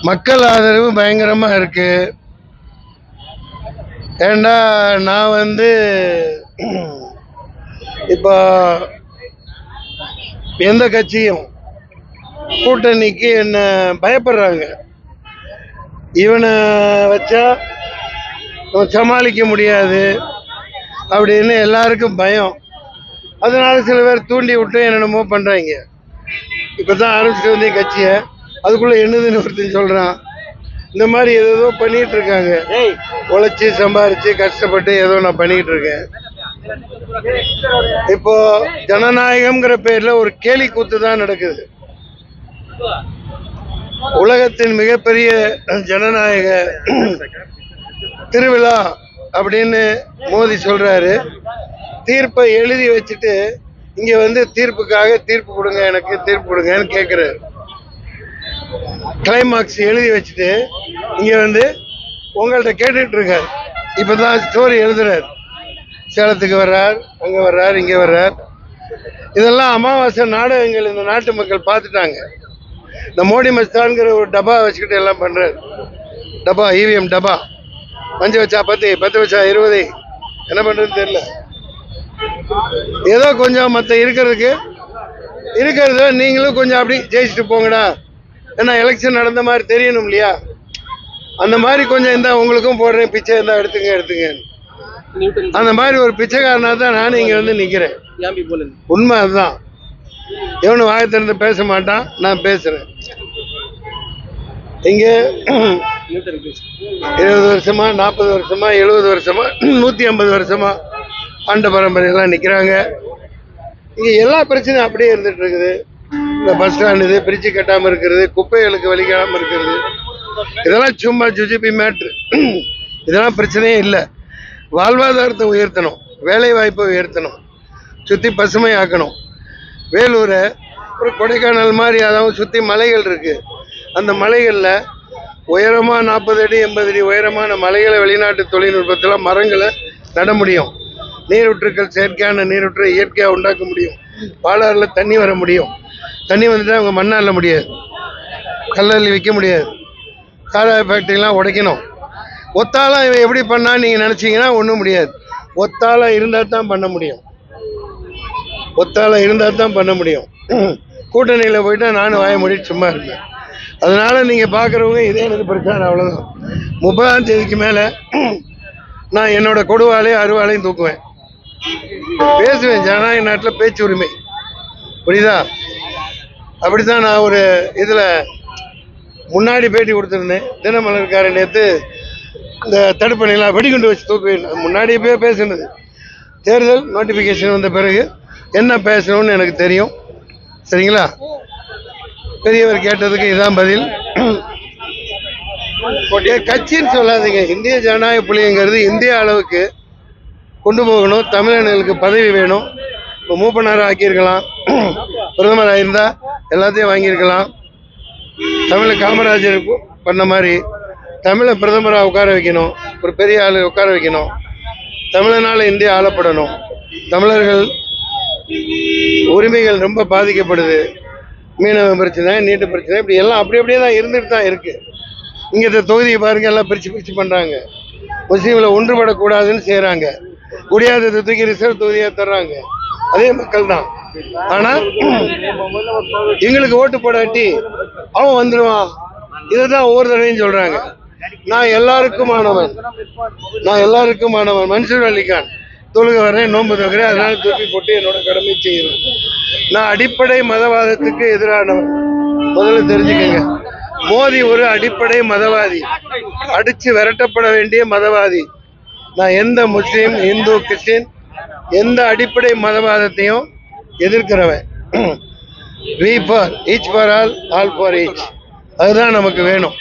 மக்கள் ஆதரவு பயங்கரமா இருக்கு. ஏண்டா நான் இப்போ எந்த கட்சியும் கூட்டணிக்கு என்ன பயப்படுறாங்க. இவனை வச்சா சமாளிக்க முடியாது அப்படின்னு எல்லாருக்கும் பயம். அதனால சில பேர் தூண்டி விட்டு என்னென்னமோ பண்றாங்க. இப்பதான் ஆரம்பிச்சுட்டு வந்தே கட்சியை, அதுக்குள்ள என்னதுன்னு ஒருத்தன் சொல்றான். இந்த மாதிரி ஏதோ பண்ணிட்டு இருக்காங்க. உழைச்சி சம்பாரிச்சு கஷ்டப்பட்டு ஏதோ நான் பண்ணிட்டு இருக்கேன். இப்போ ஜனநாயகம்ங்கிற பேர்ல ஒரு கேலி கூத்து தான் நடக்குது. உலகத்தின் மிகப்பெரிய ஜனநாயக திருவிழா அப்படின்னு மோடி சொல்றாரு. தீர்ப்பை எழுதி வச்சுட்டு இங்க தீர்ப்புக்காக தீர்ப்பு கொடுங்க, எனக்கு தீர்ப்பு கொடுங்கன்னு கேட்கிறாரு. கிளைமாக்ஸ் எழுதி வச்சுட்டு இங்க உங்கள்கிட்ட கேட்டுட்டு இருக்காரு. இப்பதான் ஸ்டோரி எழுதுறாரு. சேலத்துக்கு வர்றார், அங்க வர்றார், இங்க வர்றார். இதெல்லாம் அமாவாசை நாடகங்கள் இந்த நாட்டு மக்கள் பார்த்துட்டாங்க. இந்த மோடி மஸ்தான்கிற ஒரு டப்பா வச்சுக்கிட்டு எல்லாம் பண்றாரு. டப்பா, இவிஎம் டப்பா, 5 வச்சா 10, 10 வச்சா 20, என்ன பண்றதுன்னு தெரியல. ஏதோ கொஞ்சம் மற்ற இருக்கிறத நீங்களும் கொஞ்சம் அப்படி ஜெயிச்சுட்டு போங்கடா, ஏன்னா எலெக்ஷன் நடந்த மாதிரி தெரியணும் இல்லையா? அந்த மாதிரி கொஞ்சம் இருந்தா உங்களுக்கும் போடுறேன், பிச்சை இருந்தா எடுத்துங்க. அந்த மாதிரி ஒரு பிச்சைக்காரனா தான் நானும் இங்க நிக்கிறேன். உண்மை அதுதான். எவனும் வாயை திறந்து பேச மாட்டான், நான் பேசுறேன். இங்க 20 வருஷமா, 40 வருஷமா, 70 வருஷமா, 150 வருஷமா ஆண்ட பரம்பரையெல்லாம் நிக்கிறாங்க. இங்க எல்லா பிரச்சனையும் அப்படியே இருந்துட்டு இருக்குது. இந்த பஸ் ஸ்டாண்ட் இது பிரிச்சு கட்டாம இருக்கிறது, குப்பைகளுக்கு வலிக்காம இருக்கிறது, இதெல்லாம் சும்மா ஜுஜிபி மேட்ரு. இதெல்லாம் பிரச்சனையே இல்லை. வாழ்வாதாரத்தை உயர்த்தணும், வேலை வாய்ப்பை உயர்த்தணும், சுத்தி பசுமை ஆக்கணும். வேலூரை ஒரு கொடைக்கானல் மாதிரி, அதாவது சுத்தி மலைகள் இருக்கு. அந்த மலைகள்ல உயரமா 40 அடி 80 அடி உயரமான மலைகளை வெளிநாட்டு தொழில்நுட்பத்தில் மரங்களை நட முடியும். நீரூற்றுக்கள், செயற்கையான நீரூற்றை இயற்கையாக உண்டாக்க முடியும். பாலாறுல தண்ணி வர முடியும். தண்ணி வந்துட்டா அவங்க மண்ணால முடியாது, கல்லள்ளி விற்க முடியாது. சாராய ஃபேக்டரிலாம் உடைக்கணும். ஒத்தாளா இவன் எப்படி பண்ணா நீங்க நினைச்சீங்கன்னா ஒன்றும் முடியாது. ஒத்தாளா இருந்தா தான் பண்ண முடியும். ஒத்தாளா இருந்தா தான் பண்ண முடியும். கூட்டணியில போயிட்டா நானும் வாய மூடிட்டு சும்மா இருப்பேன். அதனால நீங்க பாக்குறவங்க இதே எனக்கு பிரச்சனை. அவ்வளவுதான். 30ஆம் தேதிக்கு மேல நான் என்னோட கொடுவாலையும் அருவாலையும் தூக்குவேன், பேசுவேன். ஜனநாயக நாட்டில் பேச்சு உரிமை, புரியுதா? அப்படித்தான் நான் ஒரு இதுல முன்னாடி பேட்டி கொடுத்துருந்தேன். தினமலர்காரன் நேற்று இந்த தடுப்பணையெல்லாம் வெடிகுண்டு வச்சு தூக்குவேன். முன்னாடியே போய் பேசுனது. தேர்தல் நோட்டிபிகேஷன் வந்த பிறகு என்ன பேசணும்னு எனக்கு தெரியும். சரிங்களா? பெரியவர் கேட்டதுக்கு இதான் பதில். கட்சின்னு சொல்லாதீங்க. இந்திய ஜனநாயக புலிங்கிறது இந்திய அளவுக்கு கொண்டு போகணும். தமிழர்களுக்கு பதவி வேணும். இப்போ மூப்பனார் ஆக்கியிருக்கலாம், பிரதமராக இருந்தா எல்லாத்தையும் வாங்கியிருக்கலாம். தமிழை காமராஜர் பண்ண மாதிரி தமிழை பிரதமராக உட்கார வைக்கணும், ஒரு பெரிய ஆளு உட்கார வைக்கணும். தமிழனால இந்தியா ஆளப்படணும். தமிழர்கள் உரிமைகள் ரொம்ப பாதிக்கப்படுது. மீனவ பிரச்சனை, நீட்டு பிரச்சனை, இப்படி எல்லாம் அப்படியே தான் இருந்துட்டு தான் இருக்கு. இங்க இந்த தொகுதியை பாருங்க, எல்லாம் பிரிச்சு பண்றாங்க. முஸ்லீம்ல ஒன்றுபடக்கூடாதுன்னு செய்யறாங்க. முடியாததை தூக்கி ரிசர்வ் தொகுதியா தர்றாங்க. அதே மக்கள் தான். ஆனா எங்களுக்கு ஓட்டு போடாட்டி அவன் வந்துடுவான். இதுதான் ஒவ்வொரு தடவையும் சொல்றாங்க. நான் எல்லாருக்குமானவன். மன்சூர் அலிகான். தொழுக வரேன், நோன்பு தோக்கிறேன், அதனால தூக்கி போட்டு என்னோட கடமை செய்கிறேன். நான் அடிப்படை மதவாதத்துக்கு எதிரானவன். முதல்ல தெரிஞ்சுக்கங்க. மோடி ஒரு அடிப்படை மதவாதி, அடிச்சு விரட்டப்பட வேண்டிய மதவாதி. நான் எந்த முஸ்லீம், இந்து, கிறிஸ்டின் எந்த அடிப்படை மதவாதத்தையும் எதிர்க்கிறவன். we for each for all for each. அதுதான் நமக்கு வேணும்.